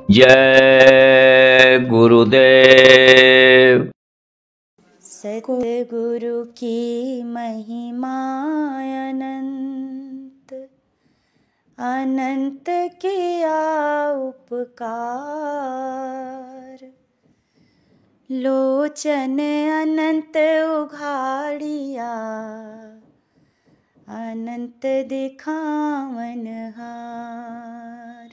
जय गुरुदेव। सतगुरु की महिमा अनंत, अनंत किया उपकार। लोचन अनंत उघाड़िया, अनंत दिखावन हार।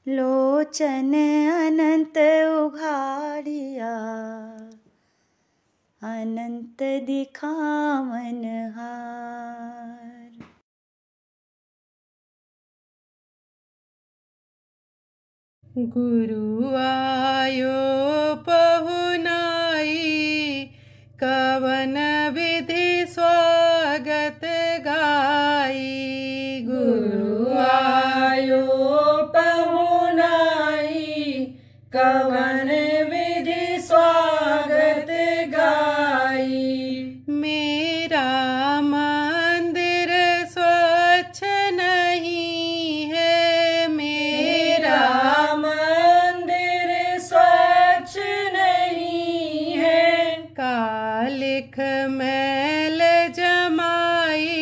लोचन अनंत उघाड़िया, अनंत दिखावन हार। गुरु आयो पहुनाई, कवन विधि स्वागत गाई। गुरु आयो पहुनाई, कवन विधि स्वागत गाई। मेरा मंदिर स्वच्छ नहीं है, मेरा मंदिर स्वच्छ नहीं है। कालिख मैल जमाई,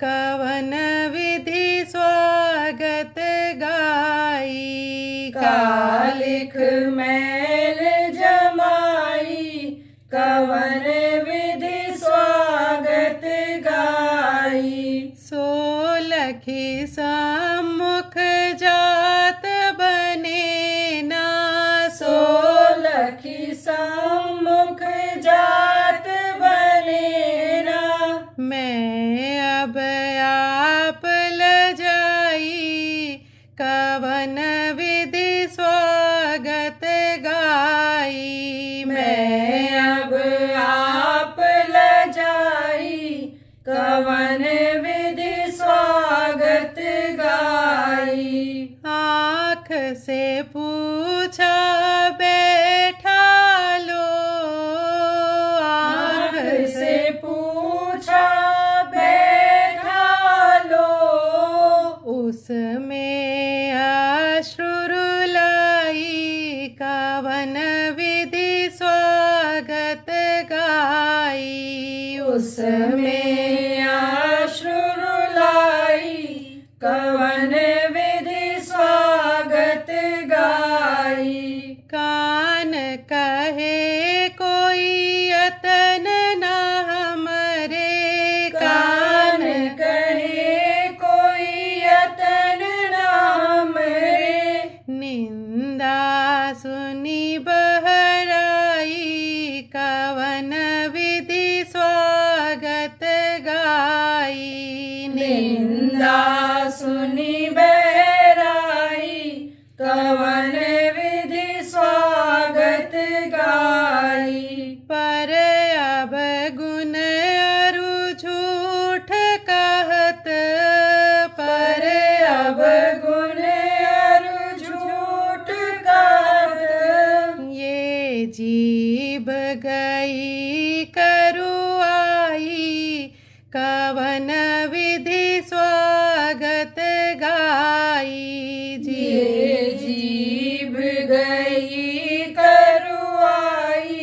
कवन विधि स्वागत गाई। कालिख मैल जमाई, कवन विधि स्वागत गाई। सोलखी सम्मुख जात बने ना, सोलखी सम्मुख जात बने ना। मैं अब आप लजाई, कवन विधि स्वागत गाई। मैं अब आप लजाई, कवन विधि स्वागत गाई। आँख से पूछा बैठा लो, आँख से पूछा बैठा लो। उसमें अश्रु रुलाई, कवन विधि स्वागत गाई। उसमें अश्रु रुलाई, कवन विधि स्वागत गाई। कान कहे कोई यतन न हमरे, कान कहे कोई यतन न हमरे। निंदा सुनी बहराई, कवन विधि स्वागत गाई। निंदा सुनी बहराई, कवन विधि स्वागत गाई। पर अब गुण अरु झूठ कहत, पर अब गुण अरु झूठ कहत। ये जीभ गई करुआई, कवन विधि स्वागत गाई। ये जीभ गई करुआई,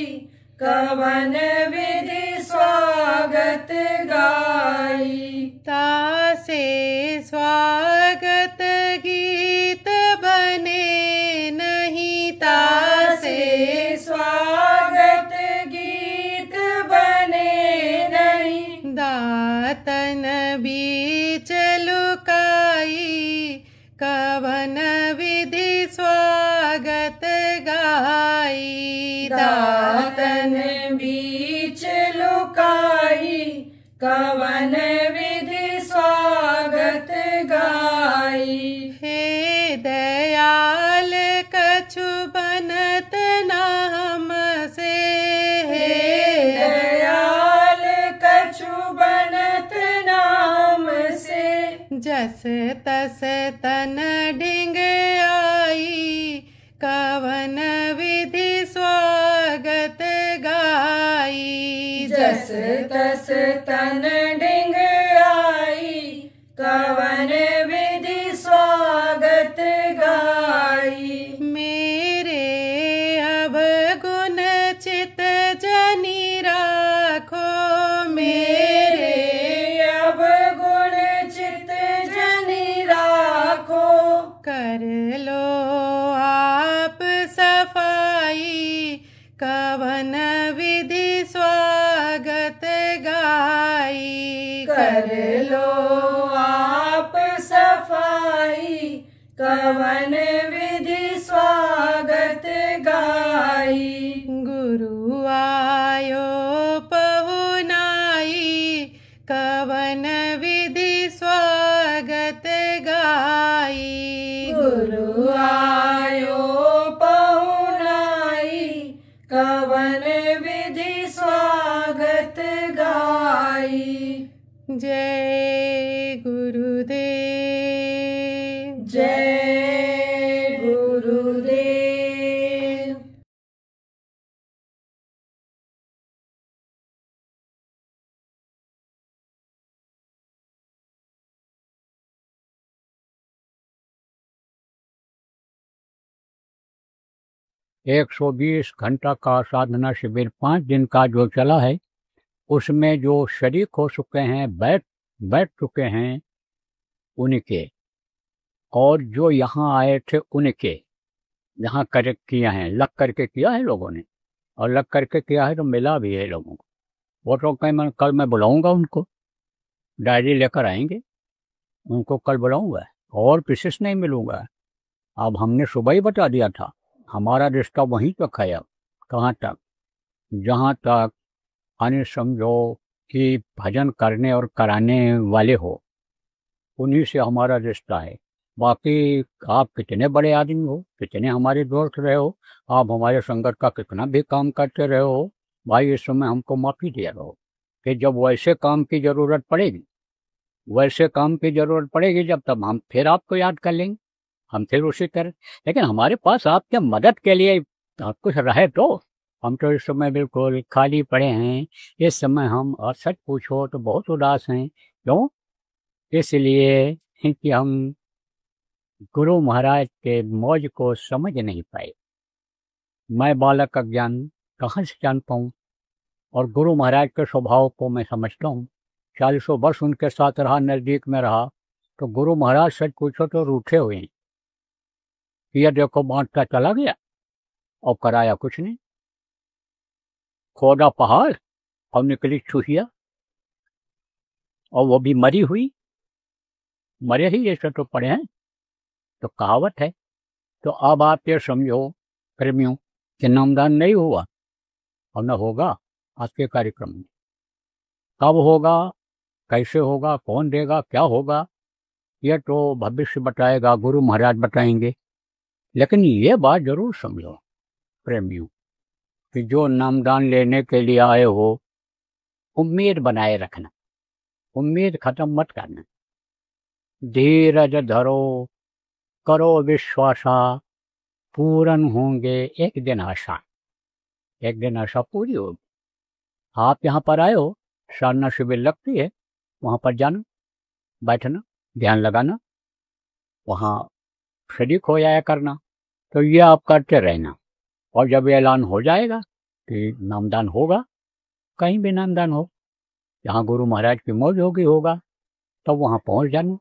कवन विधि स्वागत गाई। तासे स्वागत गीत बने नहीं, तासे स्वागत गीत बने नहीं। दातन बीच लुकाई, कवन विधि स्वागत गाई। दातन बीच लुकाई, कवन विधि स्वागत गाई। हे दयाल कछु बनत न हमसे, हे दयाल कछु बनत न हमसे। जस तस तन ढिंग आई, कवन विधि स्वागत गाई। जस तस तन ढिंग आई, कवन विधि स्वागत गाई। कर लो आप सफाई, कवन विधि स्वागत गाई। गुरु आयो पहुनाई, कवन विधि स्वागत गाई। गुरु आयो पहुनाई, कवन विधि स्वागत गाई। जय गुरुदेव, जय गुरुदेव। एक 120 घंटा का साधना शिविर 5 दिन का जो चला है, उसमें जो शरीक हो चुके हैं, बैठ चुके हैं उनके, और जो यहाँ आए थे उनके, यहाँ करेक्ट किया है, लग करके किया है लोगों ने, और लग करके किया है तो मिला भी है लोगों को। वो तो कल मैं बुलाऊंगा उनको, डायरी लेकर आएंगे, उनको कल बुलाऊंगा और विशेष नहीं मिलूंगा। अब हमने सुबह ही बता दिया था, हमारा रिश्ता वहीं तक है। अब कहाँ तक? जहाँ तक यानी समझो कि भजन करने और कराने वाले हो, उन्हीं से हमारा रिश्ता है। बाकी आप कितने बड़े आदमी हो, कितने हमारे दोस्त रहे हो, आप हमारे संगत का कितना भी काम करते रहे हो, भाई इस समय हमको माफ़ी दिया रहो कि जब वैसे काम की ज़रूरत पड़ेगी, वैसे काम की ज़रूरत पड़ेगी जब, तब हम फिर आपको याद कर लेंगे, हम फिर उसी तरह। लेकिन हमारे पास आपके मदद के लिए कुछ रहे तो। हम तो इस समय बिल्कुल खाली पड़े हैं इस समय हम, और सच पूछो तो बहुत उदास हैं। क्यों? इसलिए कि हम गुरु महाराज के मौज को समझ नहीं पाए। मैं बालक का ज्ञान कहाँ से जान पाऊँ, और गुरु महाराज के स्वभाव को मैं समझता हूँ। 40 वर्ष उनके साथ रहा, नज़दीक में रहा, तो गुरु महाराज सच पूछो तो रूठे हुए हैं। यह देखो बांटता चला गया और कराया कुछ नहीं। खोदा पहाड़ और निकली चूहिया, और वो भी मरी हुई, मरे ही जैसे तो पड़े हैं, तो कहावत है। तो अब आप ये समझो प्रेमियों कि नामदान नहीं हुआ और न होगा आज के कार्यक्रम में। कब होगा, कैसे होगा, कौन देगा, क्या होगा, ये तो भविष्य बताएगा, गुरु महाराज बताएंगे। लेकिन ये बात जरूर समझो प्रेमियों कि जो नामदान लेने के लिए आए हो, उम्मीद बनाए रखना, उम्मीद खत्म मत करना। धीरज धरो, करो विश्वासा, पूर्ण होंगे एक दिन आशा, एक दिन आशा पूरी होगी। आप यहाँ पर आए हो, साधना शिविर लगती है, वहाँ पर जाना, बैठना, ध्यान लगाना, वहाँ शरीक हो जाया करना। तो ये आप करते रहना, और जब ऐलान हो जाएगा कि नामदान होगा, कहीं भी नामदान हो, जहाँ गुरु महाराज की मौज होगी होगा, तब वहाँ पहुँच जाना।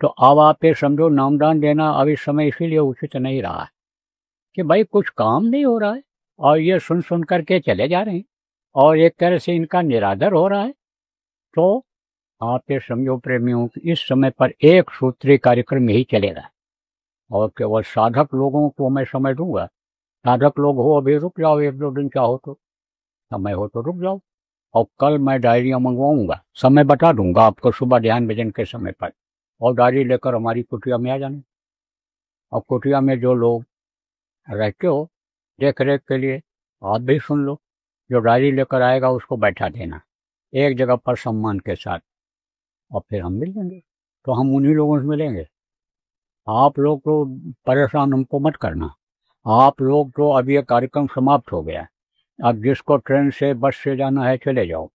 तो अब आप ये समझो नामदान देना अब इस समय इसीलिए उचित नहीं रहा है कि भाई कुछ काम नहीं हो रहा है, और ये सुन करके चले जा रहे हैं, और एक तरह से इनका निरादर हो रहा है। तो आप ये समझो प्रेमियों कि इस समय पर एक सूत्री कार्यक्रम यही चलेगा, और केवल साधक लोगों को मैं समय दूंगा। साधक लोग हो अभी रुक जाओ, 1-2 दिन चाहो तो, समय हो तो रुक जाओ, और कल मैं डायरियाँ मंगवाऊंगा, समय बता दूंगा आपको सुबह ध्यान भजन के समय पर, और डायरी लेकर हमारी कुटिया में आ जाना। और कुटिया में जो लोग रहते हो देख रेख के लिए, आप भी सुन लो, जो डायरी लेकर आएगा उसको बैठा देना एक जगह पर सम्मान के साथ, और फिर हम मिल लेंगे। तो हम उन्हीं लोगों से मिलेंगे। आप लोग तो परेशान हमको मत करना। आप लोग तो अभी ये कार्यक्रम समाप्त हो गया, अब जिसको ट्रेन से बस से जाना है चले जाओ,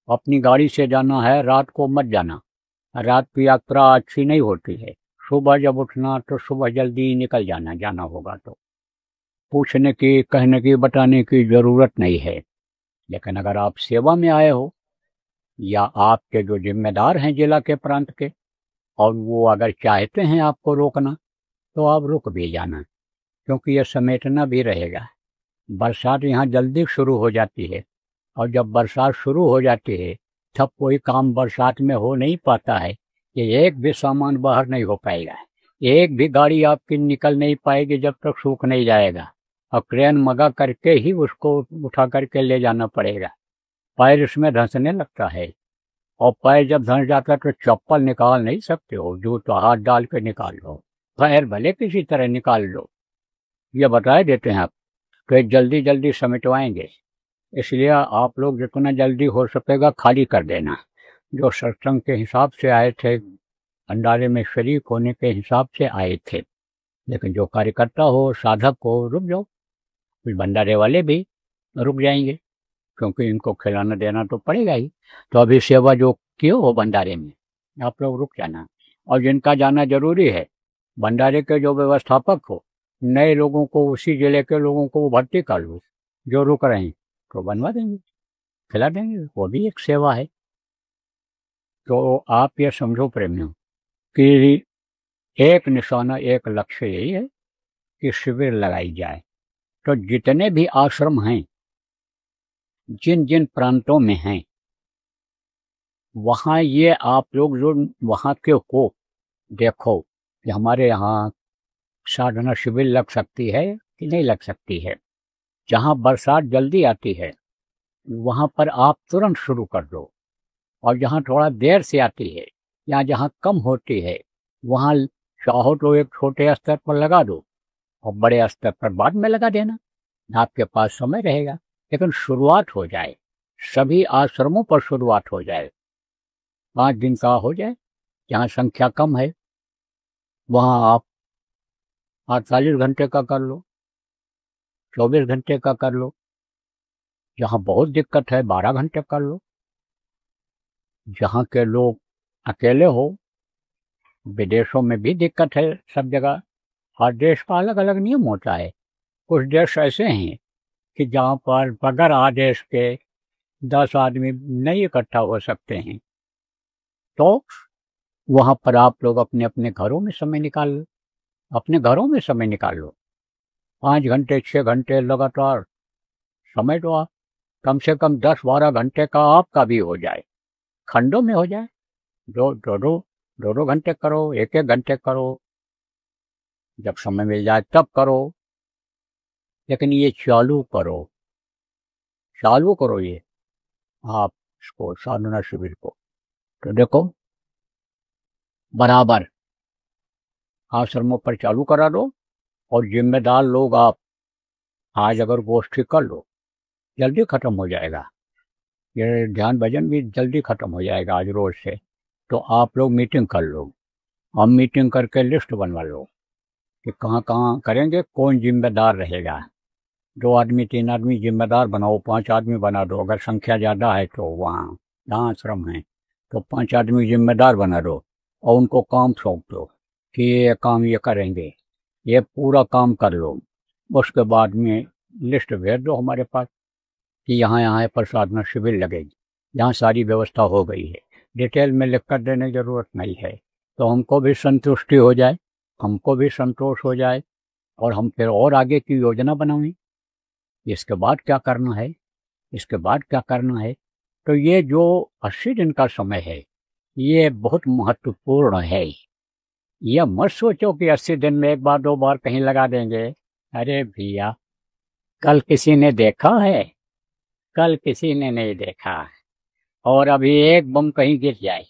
अपनी गाड़ी से जाना है रात को मत जाना, रात की यात्रा अच्छी नहीं होती है। सुबह जब उठना तो सुबह जल्दी निकल जाना होगा तो पूछने की, कहने की, बताने की ज़रूरत नहीं है। लेकिन अगर आप सेवा में आए हो, या आपके जो जिम्मेदार हैं जिला के प्रांत के, और वो अगर चाहते हैं आपको रोकना, तो आप रुक भी जाना, क्योंकि ये समेटना भी रहेगा। बरसात यहाँ जल्दी शुरू हो जाती है, और जब बरसात शुरू हो जाती है तब कोई काम बरसात में हो नहीं पाता है कि एक भी सामान बाहर नहीं हो पाएगा, एक भी गाड़ी आपकी निकल नहीं पाएगी जब तक सूख नहीं जाएगा, और क्रेन मंगा करके ही उसको उठा करके ले जाना पड़ेगा। पैर इसमें धंसने लगता है, और पैर जब धंस जाता है तो चप्पल निकाल नहीं सकते हो, जूता हाथ डाल के निकाल लो, पैर भले किसी तरह निकाल लो। ये बता देते हैं आप तो जल्दी जल्दी समेटवाएंगे, इसलिए आप लोग जितना जल्दी हो सकेगा खाली कर देना। जो सत्संग के हिसाब से आए थे, भंडारे में शरीक होने के हिसाब से आए थे, लेकिन जो कार्यकर्ता हो, साधक हो, रुक जाओ। कुछ भंडारे वाले भी रुक जाएंगे क्योंकि इनको खिलाना देना तो पड़ेगा ही। तो अभी सेवा जो किए हो भंडारे में, आप लोग रुक जाना। और जिनका जाना जरूरी है, भंडारे के जो व्यवस्थापक हो, नए लोगों को, उसी जिले के लोगों को भर्ती कर लो, जो रुक रहे हैं तो बनवा देंगे, खिला देंगे, वो भी एक सेवा है। तो आप ये समझो प्रेमियों कि एक निशाना, एक लक्ष्य यही है कि शिविर लगाई जाए। तो जितने भी आश्रम हैं, जिन जिन प्रांतों में हैं, वहाँ ये आप लोग जो वहाँ के को देखो कि हमारे यहाँ साधना शिविर लग सकती है कि नहीं लग सकती है। जहाँ बरसात जल्दी आती है वहाँ पर आप तुरंत शुरू कर दो, और जहाँ थोड़ा देर से आती है या जहाँ कम होती है वहाँ चाहो तो एक छोटे स्तर पर लगा दो और बड़े स्तर पर बाद में लगा देना, आपके पास समय रहेगा। लेकिन शुरुआत हो जाए, सभी आश्रमों पर शुरुआत हो जाए, 5 दिन का हो जाए। जहाँ संख्या कम है वहाँ आप 48 घंटे का कर लो, 24 घंटे का कर लो। जहाँ बहुत दिक्कत है 12 घंटे कर लो। जहाँ के लोग अकेले हो, विदेशों में भी दिक्कत है सब जगह, हर देश का अलग अलग नियम होता है। कुछ देश ऐसे हैं कि जहाँ पर बगैर आदेश के 10 आदमी नहीं इकट्ठा हो सकते हैं, तो वहाँ पर आप लोग अपने अपने घरों में समय निकाल लो, अपने घरों में समय निकाल लो। 5 घंटे 6 घंटे लगातार समय दो आप, कम से कम 10-12 घंटे का आपका भी हो जाए, खंडों में हो जाए। दो घंटे करो, 1-1 घंटे करो, जब समय मिल जाए तब करो। लेकिन ये चालू करो ये आप इसको साधना शिविर को। तो देखो बराबर आश्रमों पर चालू करा दो, और जिम्मेदार लोग आप आज अगर गोष्ठी कर लो जल्दी खत्म हो जाएगा, ये ध्यान भजन भी जल्दी खत्म हो जाएगा आज रोज से। तो आप लोग मीटिंग कर लो, हम मीटिंग करके लिस्ट बनवा लो कि कहाँ कहाँ करेंगे, कौन जिम्मेदार रहेगा। 2 आदमी 3 आदमी जिम्मेदार बनाओ, 5 आदमी बना दो। अगर संख्या ज़्यादा है तो वहाँ जहाँ आश्रम है तो 5 आदमी जिम्मेदार बना दो और उनको काम सौंप दो कि ये काम ये करेंगे, ये पूरा काम कर लो। उसके बाद में लिस्ट भेज दो हमारे पास कि यहाँ यहाँ पर साधना शिविर लगेगी, यहाँ सारी व्यवस्था हो गई है। डिटेल में लिख कर देने की ज़रूरत नहीं है, तो हमको भी संतुष्टि हो जाए, हमको भी संतोष हो जाए, और हम फिर और आगे की योजना बनाएं। इसके बाद क्या करना है, इसके बाद क्या करना है। तो ये जो 80 दिन का समय है ये बहुत महत्वपूर्ण है। यह मत सोचो कि 80 दिन में 1 बार 2 बार कहीं लगा देंगे। अरे भैया, कल किसी ने देखा है? कल किसी ने नहीं देखा। और अभी एक बम कहीं गिर जाए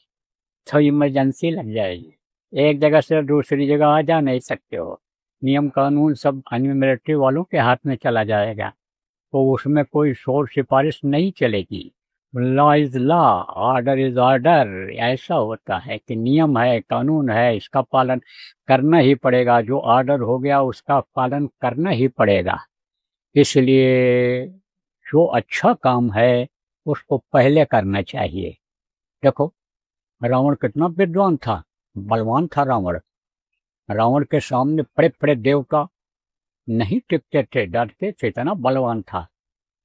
तो इमरजेंसी लग जाएगी, एक जगह से दूसरी जगह आ जा नहीं सकते हो, नियम कानून सब आर्मी मिलिट्री वालों के हाथ में चला जाएगा, तो उसमें कोई शोर सिफारिश नहीं चलेगी। Law is law, order is order. ऐसा होता है कि नियम है, कानून है, इसका पालन करना ही पड़ेगा। जो ऑर्डर हो गया उसका पालन करना ही पड़ेगा। इसलिए जो अच्छा काम है उसको पहले करना चाहिए। देखो रावण कितना विद्वान था, बलवान था रावण। रावण के सामने बड़े बड़े देवता नहीं टिकते थे, डरते थे, इतना बलवान था।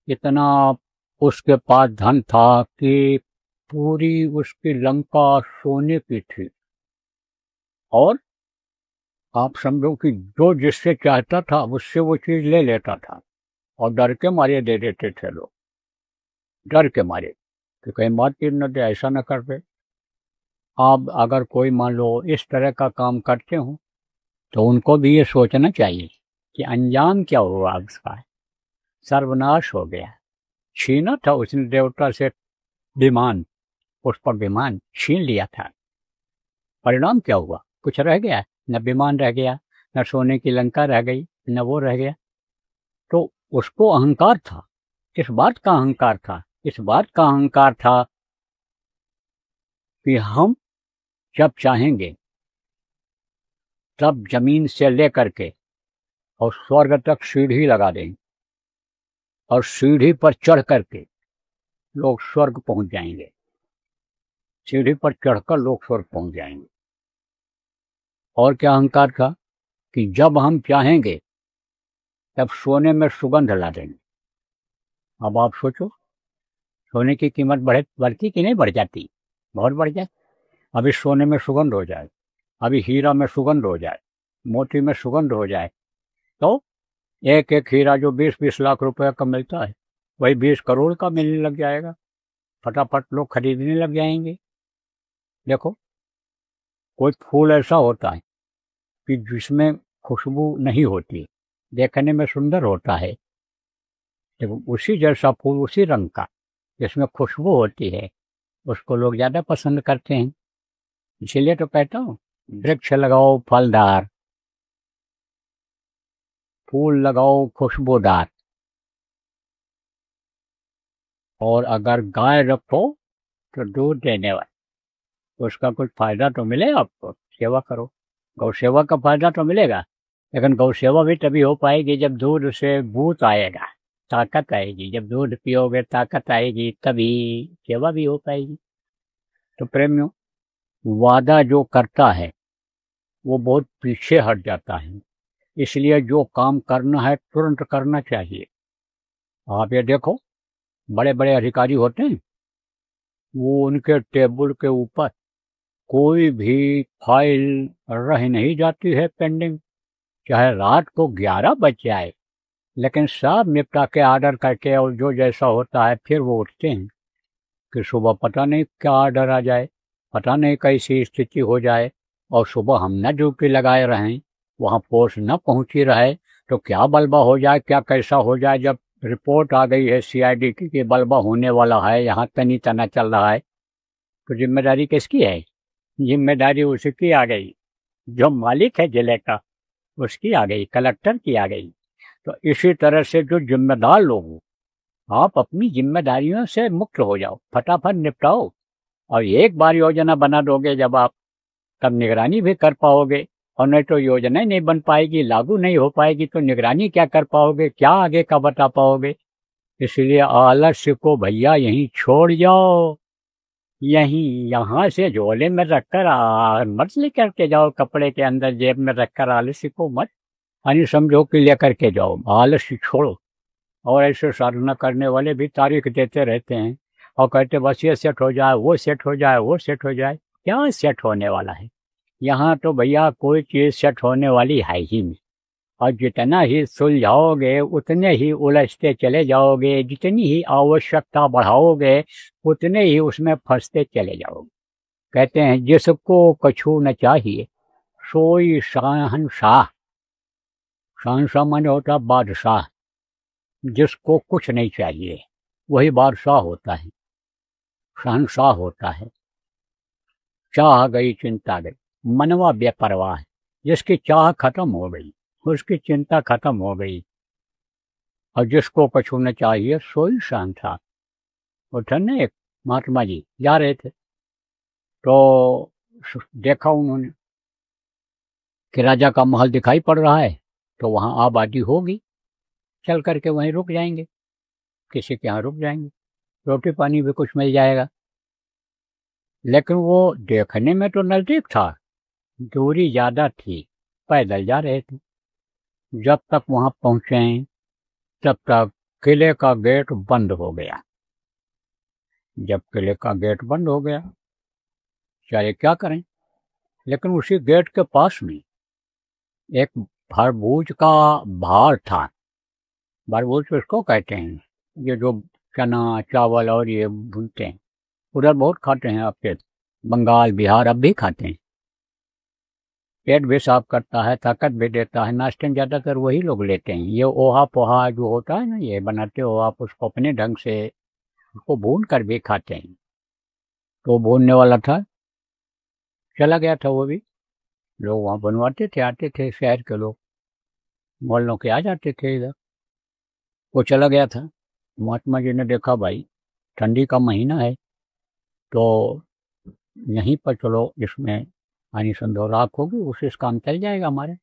इतना उसके पास धन था कि पूरी उसकी लंका सोने की थी, और आप समझो कि जो जिससे चाहता था उससे वो चीज ले लेता था, और डर के मारे दे देते थे लोग, डर के मारे। कि कहीं मार पीट न दे, ऐसा न कर दे। आप अगर कोई मान लो इस तरह का काम करते हो तो उनको भी ये सोचना चाहिए कि अंजाम क्या हुआ उसका, सर्वनाश हो गया। छीना था उसने देवता से विमान, उस पर विमान छीन लिया था, परिणाम क्या हुआ? कुछ रह गया? न विमान रह गया, न सोने की लंका रह गई, न वो रह गया। तो उसको अहंकार था, इस बात का अहंकार था, इस बात का अहंकार था कि हम जब चाहेंगे तब जमीन से लेकर के और स्वर्ग तक सीढ़ी लगा देंगे और सीढ़ी पर चढ़ करके लोग स्वर्ग पहुंच जाएंगे, सीढ़ी पर चढ़कर लोग स्वर्ग पहुंच जाएंगे। और क्या अहंकार था कि जब हम चाहेंगे तब सोने में सुगंध ला देंगे। अब आप सोचो, सोने की कीमत बढ़ती कि नहीं बढ़ जाती? बहुत बढ़ जाए। अभी सोने में सुगंध हो जाए, अभी हीरा में सुगंध हो जाए, मोती में सुगंध हो जाए, तो एक एक हीरा जो 20-20 लाख रुपए का मिलता है वही 20 करोड़ का मिलने लग जाएगा। फटाफट लोग खरीदने लग जाएंगे। देखो, कोई फूल ऐसा होता है कि जिसमें खुशबू नहीं होती, देखने में सुंदर होता है, लेकिन उसी जैसा फूल उसी रंग का जिसमें खुशबू होती है उसको लोग ज़्यादा पसंद करते हैं। इसीलिए तो कहता हूँ, वृक्ष लगाओ फलदार, फूल लगाओ खुशबूदार, और अगर गाय रखो तो दूध देने वाली, तो उसका कुछ फायदा तो मिले आपको। सेवा करो, गौ सेवा का फायदा तो मिलेगा, लेकिन गौ सेवा भी तभी हो पाएगी जब दूध से बूत आएगा, ताकत आएगी। जब दूध पियोगे ताकत आएगी, तभी सेवा भी हो पाएगी। तो प्रेमियों, वादा जो करता है वो बहुत पीछे हट जाता है, इसलिए जो काम करना है तुरंत करना चाहिए। आप ये देखो, बड़े बड़े अधिकारी होते हैं, वो उनके टेबल के ऊपर कोई भी फाइल रह नहीं जाती है पेंडिंग, चाहे रात को 11 बज जाए, लेकिन सब निपटा के ऑर्डर करके और जो जैसा होता है फिर वो उठते हैं कि सुबह पता नहीं क्या ऑर्डर आ जाए, पता नहीं कैसी स्थिति हो जाए, और सुबह हम न ड्यूटी लगाए रहें, वहाँ पोस्ट न पहुँची रहे तो क्या बलबा हो जाए, क्या कैसा हो जाए। जब रिपोर्ट आ गई है CID की कि बलबा होने वाला है, यहाँ तनी तना चल रहा है, तो जिम्मेदारी किसकी है? जिम्मेदारी उसकी आ गई, जो मालिक है जिले का उसकी आ गई, कलेक्टर की आ गई। तो इसी तरह से जो जिम्मेदार लोग हो, आप अपनी जिम्मेदारियों से मुक्त हो जाओ, फटाफट निपटाओ, और एक बार योजना बना दोगे जब आप, तब निगरानी भी कर पाओगे। और नहीं तो योजना ही नहीं बन पाएगी, लागू नहीं हो पाएगी, तो निगरानी क्या कर पाओगे, क्या आगे का बता पाओगे। इसलिए आलस्य को भैया यहीं छोड़ जाओ, यहीं यहाँ से झोले में रखकर मत लेकर के जाओ, कपड़े के अंदर जेब में रखकर आलस्य को मत समझो कि लेकर के जाओ, आलस्य छोड़ो। और ऐसे साधना करने वाले भी तारीख देते रहते हैं और कहते बस ये सेट हो जाए, वो सेट हो जाए, वो सेट हो जाए। क्या सेट होने वाला है? यहाँ तो भैया कोई चीज़ सेट होने वाली है ही नहीं, और जितना ही सुलझाओगे उतने ही उलझते चले जाओगे, जितनी ही आवश्यकता बढ़ाओगे उतने ही उसमें फंसते चले जाओगे। कहते हैं जिसको कछु न चाहिए सोई शहंशाह, शहंशाह माने होता बादशाह, जिसको कुछ नहीं चाहिए वही बादशाह होता है, शहंशाह होता है। चाह गई चिंता गई, मनवा बेपरवाह है, जिसकी चाह खत्म हो गई उसकी चिंता खत्म हो गई। और जिसको कछु न चाहिए सोई शहंशाह। उठन ने एक महात्मा जी जा रहे थे, तो देखा उन्होंने कि राजा का महल दिखाई पड़ रहा है, तो वहाँ आबादी होगी, चल करके वहीं रुक जाएंगे, किसी के यहाँ रुक जाएंगे, रोटी पानी भी कुछ मिल जाएगा। लेकिन वो देखने में तो नज़दीक था, दूरी ज़्यादा थी, पैदल जा रहे थे। जब तक वहाँ पहुँचे तब तक किले का गेट बंद हो गया। जब किले का गेट बंद हो गया, चाहे क्या करें, लेकिन उसी गेट के पास में एक भरबूज का भार था। भरबूज इसको कहते हैं, ये जो चना चावल और ये भूनते हैं, उधर बहुत खाते हैं आपके बंगाल बिहार, अब भी खाते हैं। पेट भी साफ करता है, ताकत भी देता है। नाश्ते में ज़्यादातर वही लोग लेते हैं। ये ओहा पोहा जो होता है ना, ये बनाते हो आप, उसको अपने ढंग से उसको भून कर भी खाते हैं। तो भूनने वाला था, चला गया था वो भी। लोग वहाँ बनवाते थे, आते थे शहर के लोग, मोहल्लों के आ जाते थे इधर। वो चला गया था। महात्मा जी ने देखा भाई ठंडी का महीना है, तो यहीं पर चलो, इसमें पानी संदो राख होगी, उससे काम चल जाएगा हमारे।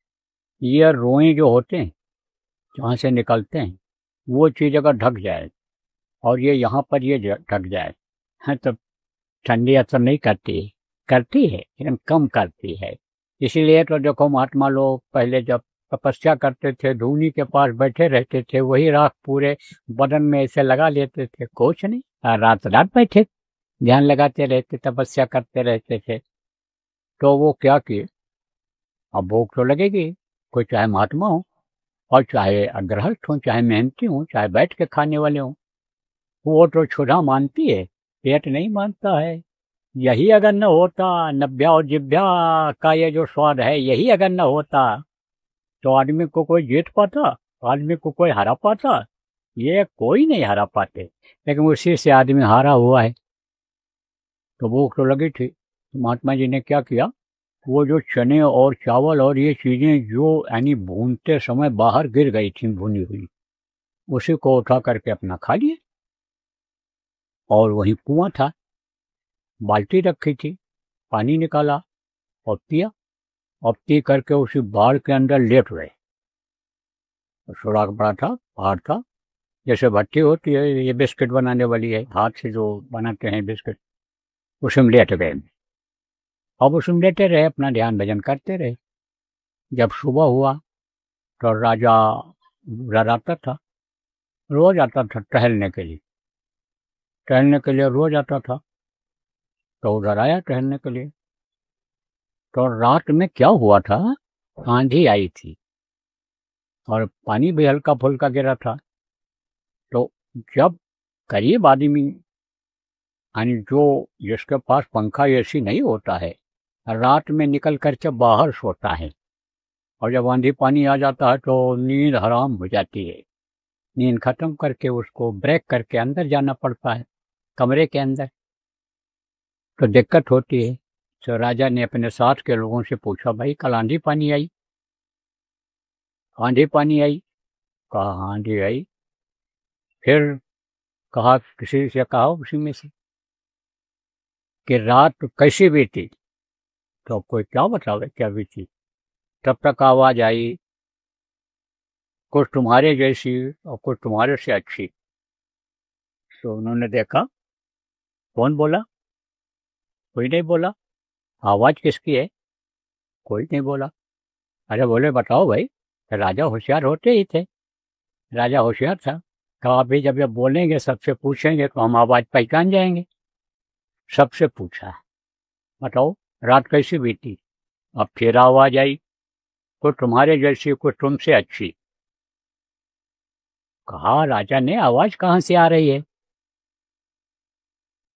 ये रोए जो होते हैं जहाँ से निकलते हैं, वो चीज़ अगर ढक जाए और ये यहाँ पर ये ढक जाए, है तो ठंडी असर नहीं करती, करती है लेकिन कम करती है। इसीलिए तो देखो महात्मा लोग पहले जब तपस्या करते थे, धूनी के पास बैठे रहते थे, वही राख पूरे बदन में ऐसे लगा लेते थे, कुछ नहीं, रात रात बैठे ध्यान लगाते रहते, तपस्या करते रहते थे। तो वो क्या किए, अब भूख तो लगेगी, कोई चाहे महात्मा हो और चाहे गृहस्थ हो, चाहे मेहनती हो, चाहे बैठ के खाने वाले हो, वो तो क्षुधा मानती है, पेट नहीं मानता है। यही अगर न होता, नब्या और जिब्या का ये जो स्वाद है, यही अगर न होता तो आदमी को कोई जीत पाता, आदमी को कोई हरा पाता? ये कोई नहीं हरा पाते, लेकिन उसी से आदमी हारा हुआ है। तो भूख तो लगी थी, तो महात्मा जी ने क्या किया, वो जो चने और चावल और ये चीज़ें जो यानी भूनते समय बाहर गिर गई थी भुनी हुई, उसी को उठा करके अपना खा लिए। और वहीं कुआं था, बाल्टी रखी थी, पानी निकाला और पिया, और पी करके उसी बाढ़ के अंदर लेट गए। सुराख बड़ा था, पहाड़ था, जैसे भट्टी होती है, ये बिस्किट बनाने वाली है, हाथ से जो बनाते हैं बिस्किट, उसमें लेट गए। अब उसमें लेटे रहे, अपना ध्यान भजन करते रहे। जब सुबह हुआ तो राजा उधर आता था, रोज आता था टहलने के लिए, रोज आता था। तो उधर आया टहलने के लिए, तो रात में क्या हुआ था, आंधी आई थी और पानी भी हल्का फुल्का गिरा था। तो जब करीब आदमी, यानी जो जिसके पास पंखा एसी नहीं होता है, रात में निकल करके बाहर सोता है, और जब आंधी पानी आ जाता है तो नींद हराम हो जाती है। नींद खत्म करके उसको ब्रेक करके अंदर जाना पड़ता है, कमरे के अंदर, तो दिक्कत होती है। तो राजा ने अपने साथ के लोगों से पूछा, भाई कल आंधी पानी आई? आंधी पानी आई? कहा आंधी आई। फिर कहा, किसी से कहा उसी में से कि रात कैसी बीती? तो कोई क्या बतावे क्या बीती? तब तक आवाज आई, कुछ तुम्हारे जैसी और कुछ तुम्हारे से अच्छी। तो उन्होंने देखा, कौन बोला? कोई नहीं बोला। आवाज किसकी है? कोई नहीं बोला। अरे बोले, बताओ भाई। राजा होशियार होते ही थे, राजा होशियार था, कहा अभी जब ये बोलेंगे, सबसे पूछेंगे तो हम आवाज पहचान जाएंगे। सबसे पूछा, बताओ रात कैसी बीती? अब फिर आवाज आई, कुछ तुम्हारे जैसी कुछ तुमसे अच्छी। कहा राजा ने, आवाज कहाँ से आ रही है?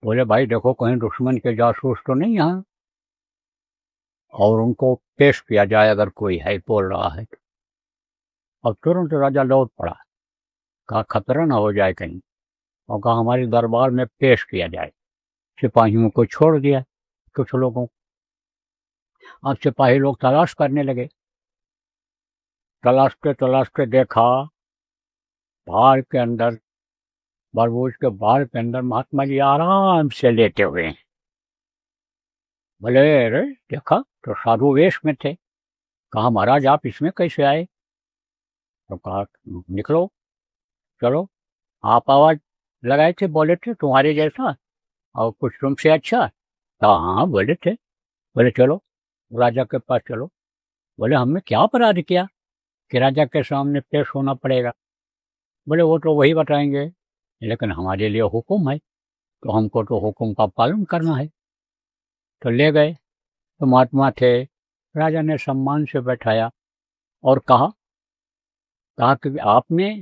बोले, भाई देखो कहीं दुश्मन के जासूस तो नहीं यहाँ, और उनको पेश किया जाए अगर कोई है बोल रहा है। और तुरंत राजा लौट पड़ा, कहा खतरा ना हो जाए कहीं, और कहा हमारे दरबार में पेश किया जाए। सिपाहियों को छोड़ दिया कुछ लोगों। अब सिपाही लोग तलाश करने लगे, तलाशते देखा बाढ़ के अंदर, बरबूज के बाढ़ के अंदर महात्मा जी आराम से लेटे हुए हैं। बोले, अरे देखा तो साधु वेश में थे। कहा महाराज आप इसमें कैसे आए? तो कहा निकलो, चलो, आप आवाज लगाए थे, बोले थे तुम्हारे जैसा और कुछ तुमसे अच्छा। तो हाँ बोले थे। बोले चलो राजा के पास चलो। बोले हमने क्या अपराध किया कि राजा के सामने पेश होना पड़ेगा? बोले वो तो वही बताएंगे, लेकिन हमारे लिए हुक्म है, तो हमको तो हुक्म का पालन करना है। तो ले गए, तो महात्मा थे, राजा ने सम्मान से बैठाया और कहा कि आपने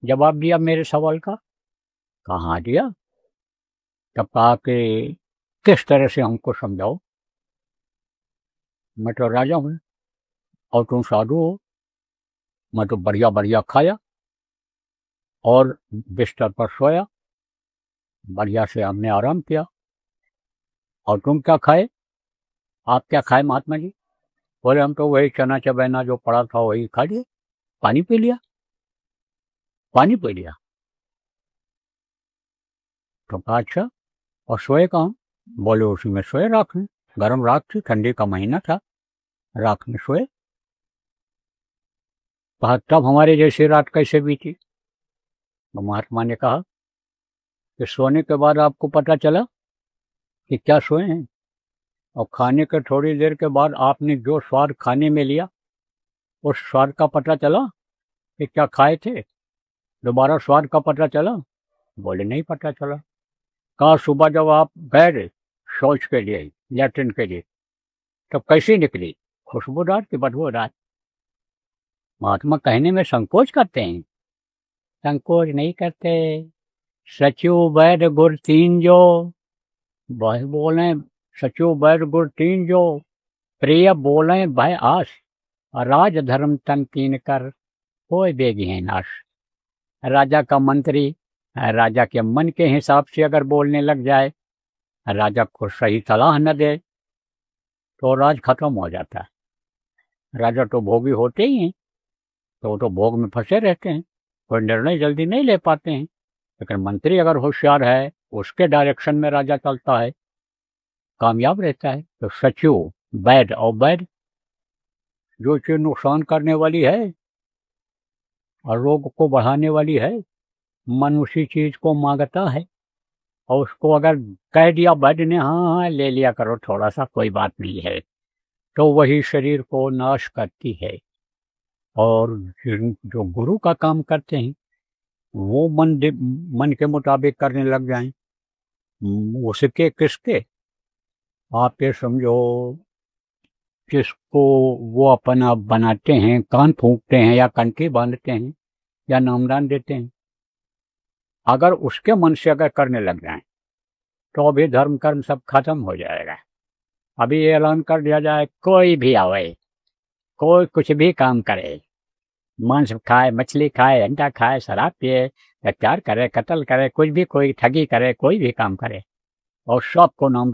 जवाब दिया मेरे सवाल का? कहा हाँ दिया। तब कहा कि किस तरह से हमको समझाओ, मैं तो राजा हूँ और तुम साधु हो। मैं तो बढ़िया बढ़िया खाया और बिस्तर पर सोया, बढ़िया से हमने आराम किया। और तुम क्या खाए? आप क्या खाए महात्मा जी? बोले हम तो वही चना चबैना जो पड़ा था वही खा लिए, पानी पी लिया, पानी पी लिया। तो कहा अच्छा, और सोए कहाँ? बोले उसी में सोए, राख में, गर्म राख थी, ठंडी का महीना था, राख में सोए। कहा तब हमारे जैसी रात कैसे बीती? तो महात्मा ने कहा कि सोने के बाद आपको पता चला कि क्या सोए हैं, और खाने के थोड़ी देर के बाद आपने जो स्वाद खाने में लिया उस स्वाद का पता चला कि क्या खाए थे? दोबारा स्वाद का पता चला? बोले नहीं पता चला। कहा सुबह जब आप गए शौच के लिए, लैट्रिन के लिए, तब कैसी निकली? खुशबूदार की बदबूदार? महात्मा कहने में संकोच करते हैं। संकोच नहीं करते। सचु वैद गुर तीन जो, वह बोले सचु वैद गुर तीन जो, प्रिय बोले भय आस, राज धर्म तन तीन कर, कोई बेगी है नाश। राजा का मंत्री राजा के मन के हिसाब से अगर बोलने लग जाए, राजा को सही सलाह न दे, तो राज खत्म हो जाता है। राजा तो भोगी होते ही हैं, तो वो तो भोग में फंसे रहते हैं, कोई निर्णय जल्दी नहीं ले पाते हैं। लेकिन मंत्री अगर होशियार है, उसके डायरेक्शन में राजा चलता है, कामयाब रहता है। तो सचु वैद, और वैद जो चीज नुकसान करने वाली है और रोग को बढ़ाने वाली है, मन उसी चीज को मांगता है, और उसको अगर कह दिया वैद्य ने हाँ हाँ ले लिया करो थोड़ा सा, कोई बात नहीं है, तो वही शरीर को नाश करती है। और जो गुरु का काम करते हैं वो मन के मुताबिक करने लग जाएं, उसके किसके? आप ये समझो, जिसको वो अपना बनाते हैं, कान फूंकते हैं या कंठी बांधते हैं या नामदान देते हैं, अगर उसके मन से अगर करने लग जाएं तो अभी धर्म कर्म सब खत्म हो जाएगा। अभी ये ऐलान कर दिया जाए कोई भी आवे, कोई कुछ भी काम करे, मांस खाए, मछली खाए, अंडा खाए, शराब पिए, हत्यार करे, कत्ल करे, कुछ भी, कोई ठगी करे, कोई भी काम करे, और सबको नामदान